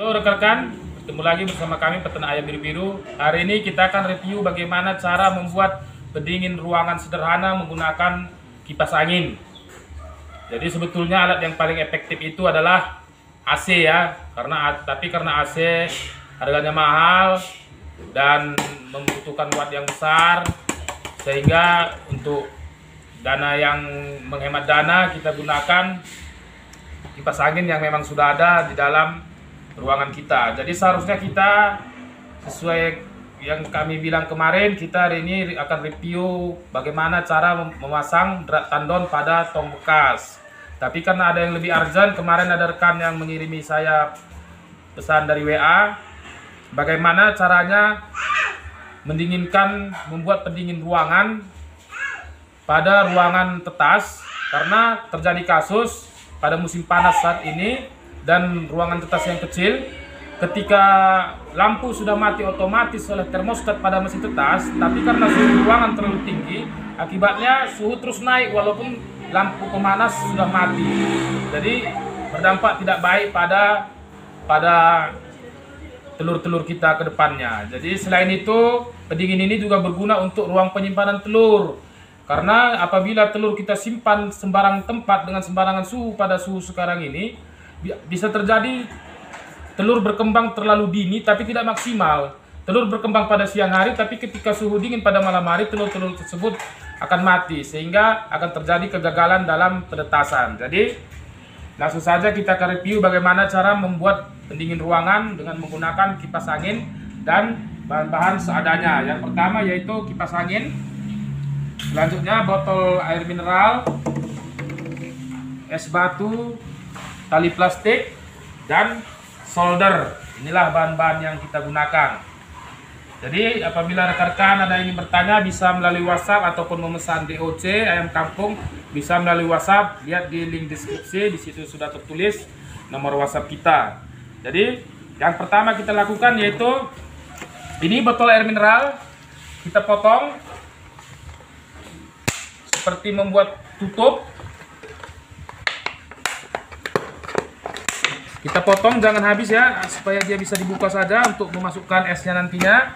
Halo rekan-rekan, bertemu lagi bersama kami Peternak Ayam Biru-Biru. Hari ini kita akan review bagaimana cara membuat pendingin ruangan sederhana menggunakan kipas angin. Jadi sebetulnya alat yang paling efektif itu adalah AC ya, karena AC harganya mahal dan membutuhkan watt yang besar, sehingga untuk dana yang menghemat dana kita gunakan kipas angin yang memang sudah ada di dalam ruangan kita. Jadi seharusnya kita sesuai yang kami bilang kemarin, kita hari ini akan review bagaimana cara memasang drat tandon pada tong bekas. Tapi karena ada yang lebih urgent, kemarin ada rekan yang mengirimi saya pesan dari WA, bagaimana caranya membuat pendingin ruangan pada ruangan tetas, karena terjadi kasus pada musim panas saat ini dan ruangan tetas yang kecil, ketika lampu sudah mati otomatis oleh termostat pada mesin tetas, tapi karena suhu ruangan terlalu tinggi, akibatnya suhu terus naik walaupun lampu pemanas sudah mati. Jadi berdampak tidak baik pada telur-telur kita ke depannya. Jadi selain itu, pendingin ini juga berguna untuk ruang penyimpanan telur. Karena apabila telur kita simpan sembarang tempat dengan sembarangan suhu pada suhu sekarang ini, bisa terjadi telur berkembang terlalu dini tapi tidak maksimal. Telur berkembang pada siang hari tapi ketika suhu dingin pada malam hari, telur-telur tersebut akan mati sehingga akan terjadi kegagalan dalam penetasan. Jadi langsung saja kita akan review bagaimana cara membuat pendingin ruangan dengan menggunakan kipas angin dan bahan-bahan seadanya. Yang pertama yaitu kipas angin, selanjutnya botol air mineral, es batu, tali plastik, dan solder. Inilah bahan-bahan yang kita gunakan. Jadi apabila rekan-rekan ada yang ingin bertanya, bisa melalui WhatsApp ataupun memesan DOC ayam kampung, bisa melalui WhatsApp. Lihat di link deskripsi, di situ sudah tertulis nomor WhatsApp kita. Jadi yang pertama kita lakukan yaitu ini botol air mineral, kita potong seperti membuat tutup. Kita potong jangan habis ya, supaya dia bisa dibuka saja untuk memasukkan esnya nantinya.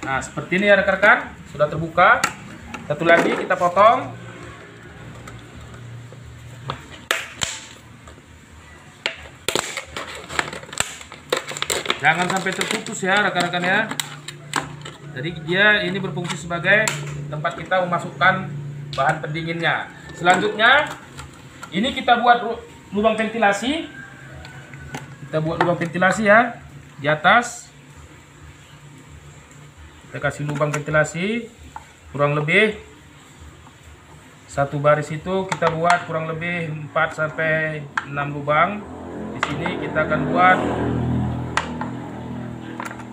Nah seperti ini ya rekan-rekan, sudah terbuka. Satu lagi kita potong. Jangan sampai terputus ya rekan-rekan ya. Jadi dia ini berfungsi sebagai tempat kita memasukkan bahan pendinginnya. Selanjutnya ini kita buat lubang ventilasi. Kita buat lubang ventilasi ya di atas. Kita kasih lubang ventilasi kurang lebih satu baris itu kita buat kurang lebih 4 sampai 6 lubang. Di sini kita akan buat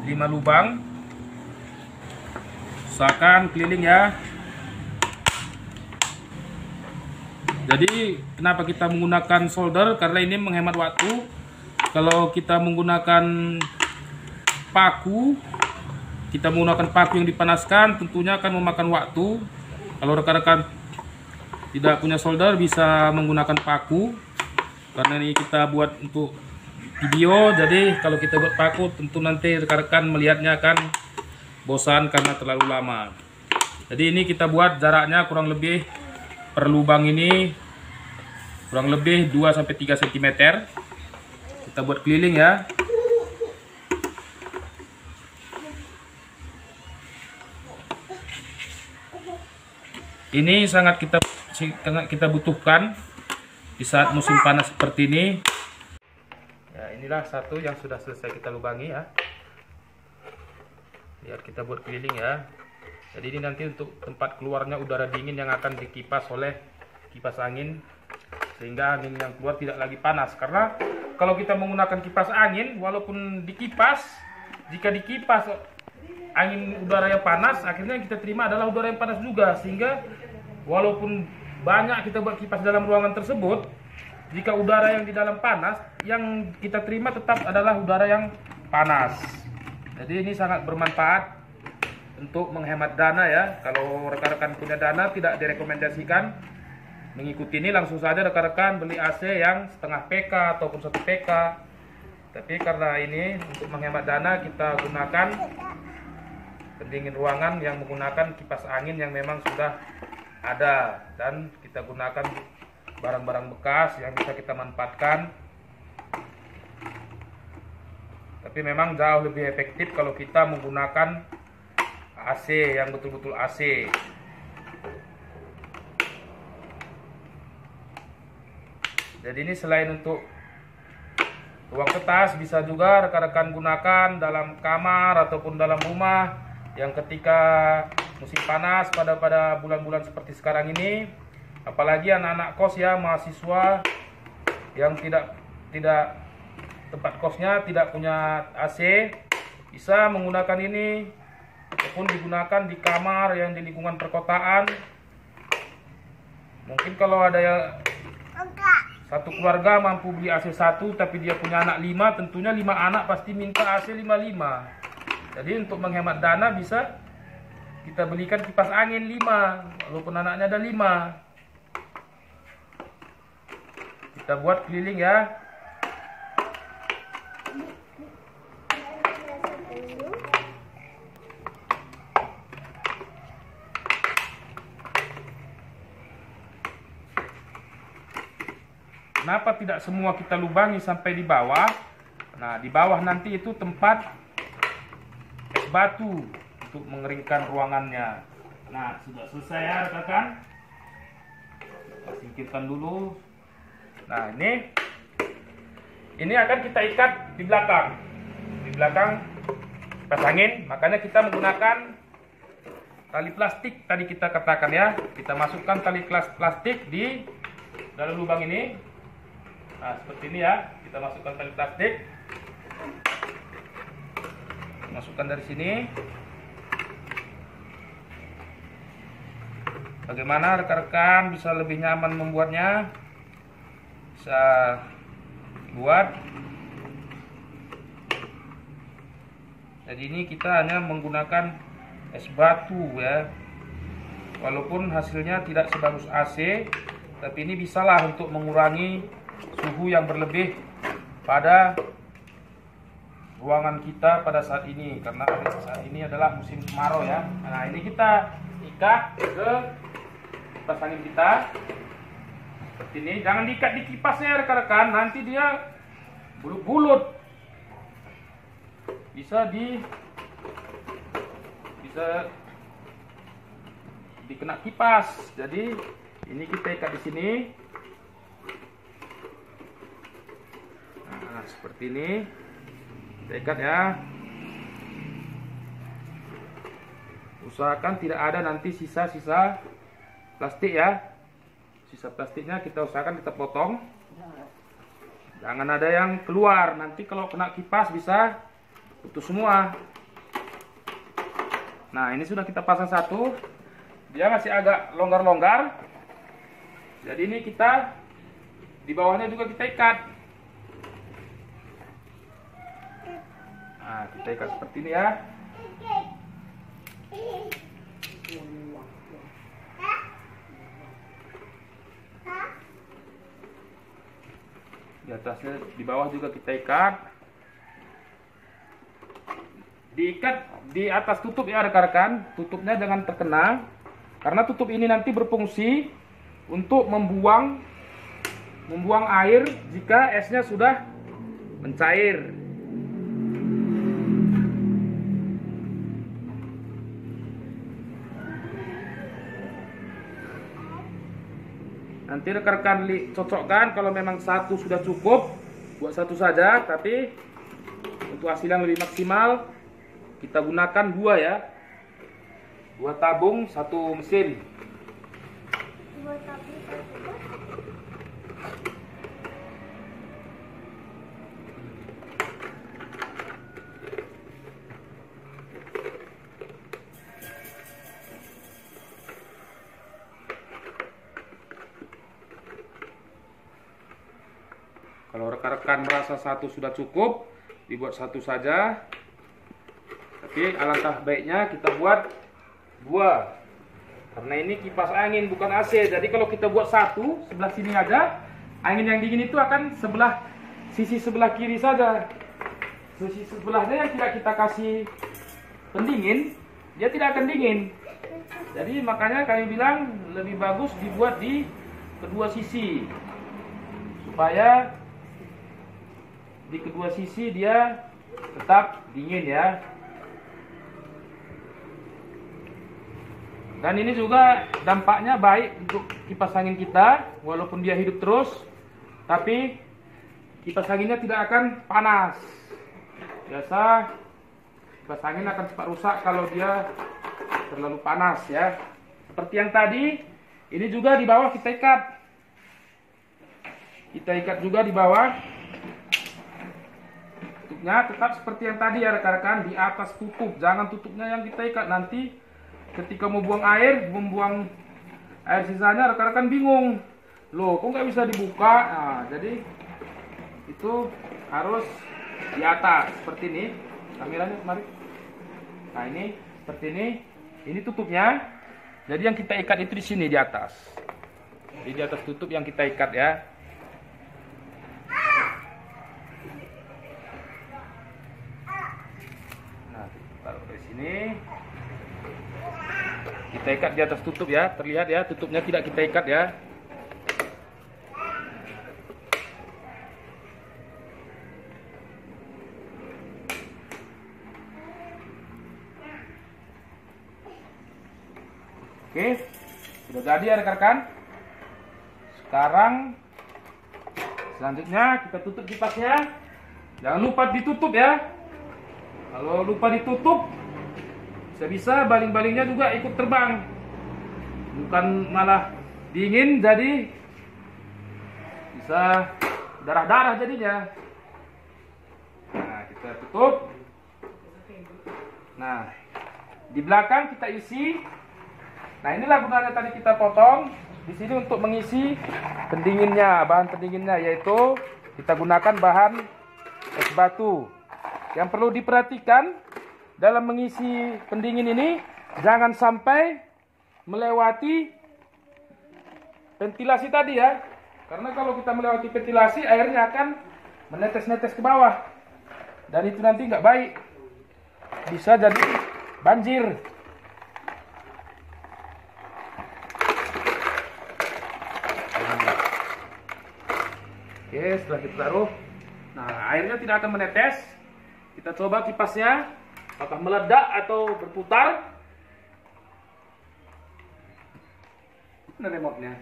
5 lubang. Usahakan keliling ya. Jadi kenapa kita menggunakan solder? Karena ini menghemat waktu. Kalau kita menggunakan paku, kita menggunakan paku yang dipanaskan, tentunya akan memakan waktu. Kalau rekan-rekan tidak punya solder, bisa menggunakan paku. Karena ini kita buat untuk video, jadi kalau kita buat paku, tentu nanti rekan-rekan melihatnya akan bosan karena terlalu lama. Jadi ini kita buat jaraknya kurang lebih per lubang ini kurang lebih 2-3 cm. Kita buat keliling ya. Ini sangat kita butuhkan di saat musim panas seperti ini. Ya, inilah satu yang sudah selesai kita lubangi ya. Lihat kita buat keliling ya. Jadi ini nanti untuk tempat keluarnya udara dingin yang akan dikipas oleh kipas angin, sehingga angin yang keluar tidak lagi panas. Karena kalau kita menggunakan kipas angin, walaupun dikipas, jika dikipas angin udara yang panas, akhirnya yang kita terima adalah udara yang panas juga. Sehingga walaupun banyak kita buat kipas dalam ruangan tersebut, jika udara yang di dalam panas, yang kita terima tetap adalah udara yang panas. Jadi ini sangat bermanfaat untuk menghemat dana ya. Kalau rekan-rekan punya dana, tidak direkomendasikan mengikuti ini langsung saja rekan-rekan beli AC yang setengah PK ataupun 1 PK. Tapi karena ini untuk menghemat dana kita gunakan pendingin ruangan yang menggunakan kipas angin yang memang sudah ada, dan kita gunakan barang-barang bekas yang bisa kita manfaatkan. Tapi memang jauh lebih efektif kalau kita menggunakan AC yang betul-betul AC. Jadi ini selain untuk ruang kertas, bisa juga rekan-rekan gunakan dalam kamar ataupun dalam rumah yang ketika musim panas pada bulan-bulan seperti sekarang ini, apalagi anak-anak kos ya, mahasiswa yang tidak tempat kosnya tidak punya AC, bisa menggunakan ini ataupun digunakan di kamar yang di lingkungan perkotaan. Mungkin kalau ada yang satu keluarga mampu beli AC 1 tapi dia punya anak 5, tentunya 5 anak pasti minta AC 55. Jadi untuk menghemat dana bisa kita belikan kipas angin 5 walaupun anaknya ada 5. Kita buat keliling ya. Kenapa tidak semua kita lubangi sampai di bawah? Nah, di bawah nanti itu tempat es batu untuk mengeringkan ruangannya. Nah, sudah selesai ya rekan-rekan. Kita singkirkan dulu. Nah, ini akan kita ikat di belakang. Di belakang kipas angin, makanya kita menggunakan tali plastik tadi kita katakan ya. Kita masukkan tali plastik di dalam lubang ini. Nah, seperti ini ya, kita masukkan tali plastik, masukkan dari sini. Bagaimana rekan-rekan bisa lebih nyaman membuatnya? Bisa buat. Jadi ini kita hanya menggunakan es batu ya, walaupun hasilnya tidak sebagus AC, tapi ini bisalah untuk mengurangi suhu yang berlebih pada ruangan kita pada saat ini, karena saat ini adalah musim kemarau ya. Nah, ini kita ikat ke kipas angin kita seperti ini. Jangan diikat di kipasnya rekan-rekan, nanti dia bulut-bulut, bisa dikena kipas. Jadi ini kita ikat di sini. Nah, seperti ini kita ikat ya. Usahakan tidak ada nanti sisa-sisa plastik ya. Sisa plastiknya kita usahakan kita potong, jangan ada yang keluar. Nanti kalau kena kipas bisa putus semua. Nah, ini sudah kita pasang satu, dia masih agak longgar-longgar. Jadi ini kita di bawahnya juga kita ikat. Nah, kita ikat seperti ini ya. Di atasnya, di bawah juga kita ikat. Diikat di atas tutup ya rekan-rekan. Tutupnya jangan terkena, karena tutup ini nanti berfungsi untuk membuang air jika esnya sudah mencair. Nanti rekan-rekan cocokkan, kalau memang satu sudah cukup, buat satu saja. Tapi untuk hasil yang lebih maksimal, kita gunakan 2 ya. 2 tabung, 1 mesin. Kalau rekan-rekan merasa satu sudah cukup, dibuat satu saja. Tapi alangkah baiknya kita buat 2. Karena ini kipas angin bukan AC. Jadi kalau kita buat satu sebelah sini aja, angin yang dingin itu akan sisi sebelah kiri saja. Sisi sebelahnya yang tidak kita kasih pendingin, dia tidak akan dingin. Jadi makanya kami bilang lebih bagus dibuat di kedua sisi, supaya di kedua sisi dia tetap dingin ya. Dan ini juga dampaknya baik untuk kipas angin kita, walaupun dia hidup terus, tapi kipas anginnya tidak akan panas. Biasa kipas angin akan cepat rusak kalau dia terlalu panas ya. Seperti yang tadi, ini juga di bawah kita ikat. Kita ikat juga di bawah. Tutupnya tetap seperti yang tadi ya rekan-rekan, di atas tutup. Jangan tutupnya yang kita ikat, nanti ketika mau buang air, membuang air sisanya rekan-rekan bingung. Loh, kok nggak bisa dibuka? Nah, jadi itu harus di atas seperti ini. Kameranya kemari. Nah, ini seperti ini. Ini tutupnya. Jadi yang kita ikat itu di sini di atas. Jadi di atas tutup yang kita ikat ya. Nah, taruh di sini. Kita ikat di atas tutup ya. Terlihat ya, tutupnya tidak kita ikat ya. Oke, sudah jadi ya rekan-rekan. Sekarang selanjutnya kita tutup kipasnya. Jangan lupa ditutup ya. Kalau lupa ditutup, bisa-bisa baling-balingnya juga ikut terbang. Bukan malah dingin, jadi bisa darah-darah jadinya. Nah, kita tutup. Nah, di belakang kita isi. Nah, inilah gunanya tadi kita potong. Di sini untuk mengisi pendinginnya, bahan pendinginnya, yaitu kita gunakan bahan es batu. Yang perlu diperhatikan dalam mengisi pendingin ini, jangan sampai melewati ventilasi tadi ya. Karena kalau kita melewati ventilasi, airnya akan menetes-netes ke bawah. Dan itu nanti nggak baik. Bisa jadi banjir. Oke, setelah kita taruh, nah airnya tidak akan menetes. Kita coba kipasnya, apakah meledak atau berputar. Mana remote-nya?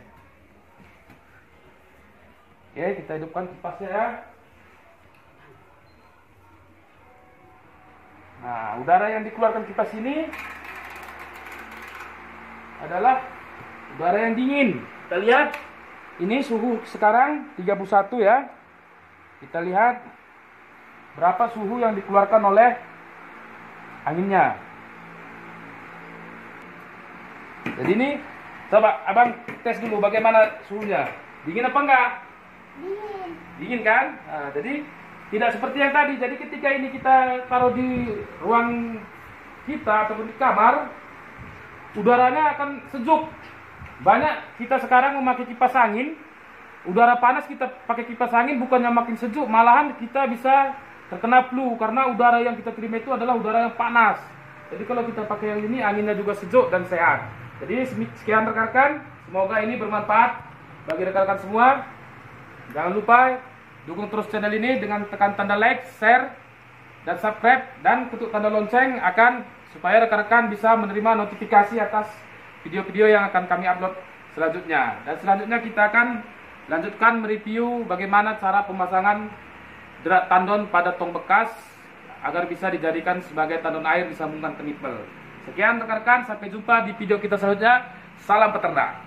Oke, kita hidupkan kipasnya ya. Nah, udara yang dikeluarkan kipas ini adalah udara yang dingin. Kita lihat. Ini suhu sekarang 31 ya. Kita lihat berapa suhu yang dikeluarkan oleh anginnya. Jadi ini coba abang tes dulu bagaimana suhunya. Dingin apa enggak? Dingin. Dingin kan? Nah, jadi tidak seperti yang tadi. Jadi ketika ini kita taruh di ruang kita ataupun di kamar, udaranya akan sejuk. Banyak kita sekarang memakai kipas angin, udara panas kita pakai kipas angin bukannya makin sejuk, malahan kita bisa terkena flu karena udara yang kita terima itu adalah udara yang panas. Jadi kalau kita pakai yang ini, anginnya juga sejuk dan sehat. Jadi sekian rekan-rekan, semoga ini bermanfaat bagi rekan-rekan semua. Jangan lupa dukung terus channel ini dengan tekan tanda like, share, dan subscribe, dan ketuk tanda lonceng supaya rekan-rekan bisa menerima notifikasi atas video-video yang akan kami upload selanjutnya. Dan selanjutnya kita akan lanjutkan mereview bagaimana cara pemasangan jerat tandon pada tong bekas agar bisa dijadikan sebagai tandon air disambungkan ke nipel. Sekian rekan-rekan, sampai jumpa di video kita selanjutnya. Salam peternak.